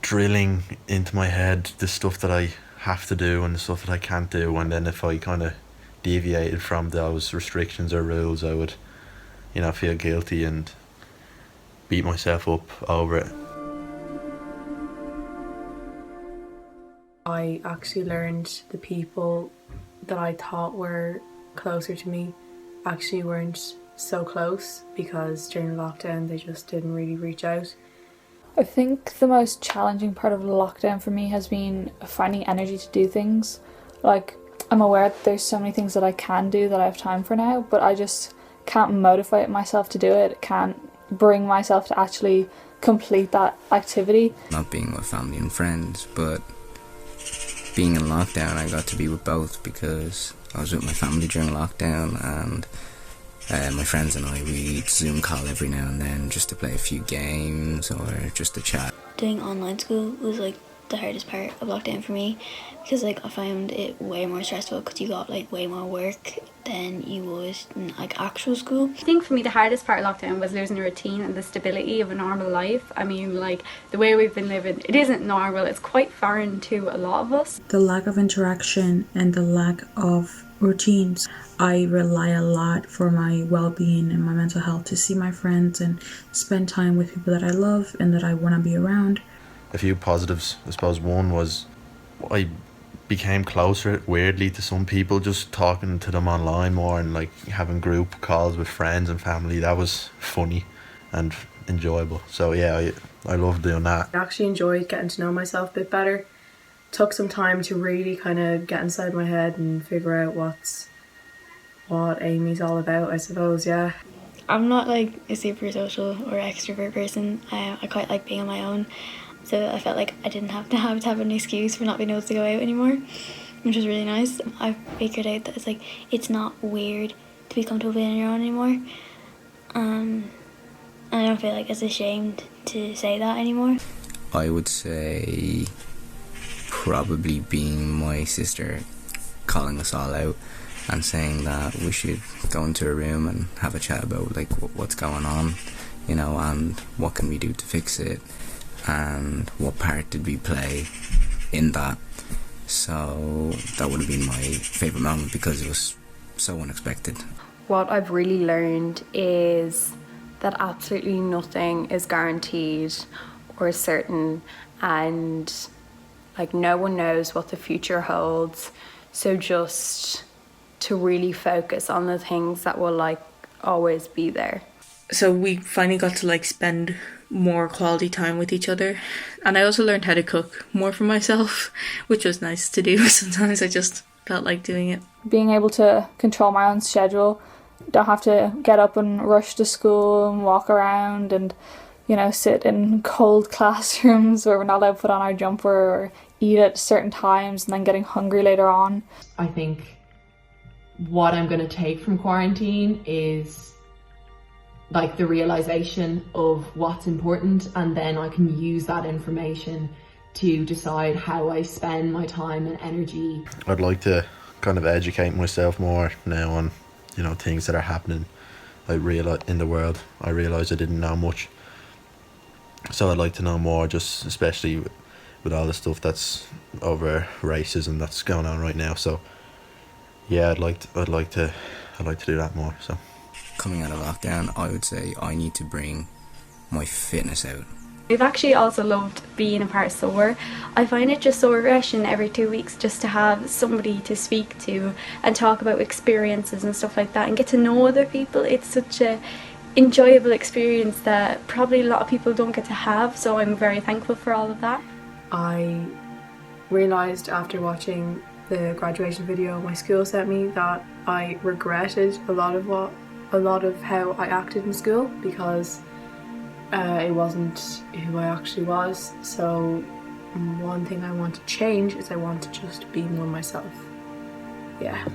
drilling into my head the stuff that I have to do and the stuff that I can't do, and then if I kind of deviated from those restrictions or rules, I would, feel guilty and beat myself up over it. I actually learned the people that I thought were closer to me actually weren't so close, because during lockdown they just didn't really reach out. I think the most challenging part of the lockdown for me has been finding energy to do things. Like, I'm aware that there's so many things that I can do that I have time for now, but I just can't motivate myself to do it, can't bring myself to actually complete that activity. Not being with family and friends, but being in lockdown I got to be with both, because I was with my family during lockdown, and my friends and I, we'd Zoom call every now and then just to play a few games or just to chat. Doing online school was like the hardest part of lockdown for me, because like I found it way more stressful, because you got like way more work than you would in like actual school. I think for me the hardest part of lockdown was losing a routine and the stability of a normal life. I mean, like, the way we've been living, it isn't normal, it's quite foreign to a lot of us. The lack of interaction and the lack of routines. I rely a lot for my well-being and my mental health to see my friends and spend time with people that I love and that I want to be around. A few positives, I suppose. One was I became closer, weirdly, to some people, just talking to them online more and like having group calls with friends and family. That was funny and enjoyable. So yeah, I loved doing that. I actually enjoyed getting to know myself a bit better. Took some time to really kind of get inside my head and figure out what Amy's all about, I suppose. Yeah. I'm not like a super social or extrovert person. I quite like being on my own, so I felt like I didn't have to have an excuse for not being able to go out anymore, which was really nice. I figured out that it's not weird to be comfortable being on your own anymore. And I don't feel like it's ashamed to say that anymore. I would say probably being my sister calling us all out and saying that we should go into a room and have a chat about like what's going on, and what can we do to fix it, and what part did we play in that. So that would have been my favourite moment, because it was so unexpected. What I've really learned is that absolutely nothing is guaranteed or certain, and like no one knows what the future holds. So just to really focus on the things that will like always be there. So we finally got to like spend more quality time with each other, and I also learned how to cook more for myself, which was nice to do. Sometimes I just felt like doing it. Being able to control my own schedule, don't have to get up and rush to school and walk around and sit in cold classrooms where we're not allowed to put on our jumper or eat at certain times and then getting hungry later on. I think what I'm going to take from quarantine is like the realization of what's important, and then I can use that information to decide how I spend my time and energy. I'd like to kind of educate myself more now on, things that are happening in the world. I realise I didn't know much. So I'd like to know more, just especially with all the stuff that's over racism that's going on right now. So yeah, I'd like to do that more. So coming out of lockdown, I would say I need to bring my fitness out. We've actually also loved being a part of Soar. I find it just so refreshing every 2 weeks just to have somebody to speak to and talk about experiences and stuff like that and get to know other people. It's such a enjoyable experience that probably a lot of people don't get to have, so I'm very thankful for all of that. I realised after watching the graduation video my school sent me that I regretted a lot of how I acted in school, because it wasn't who I actually was. So one thing I want to change is I want to just be more myself. Yeah.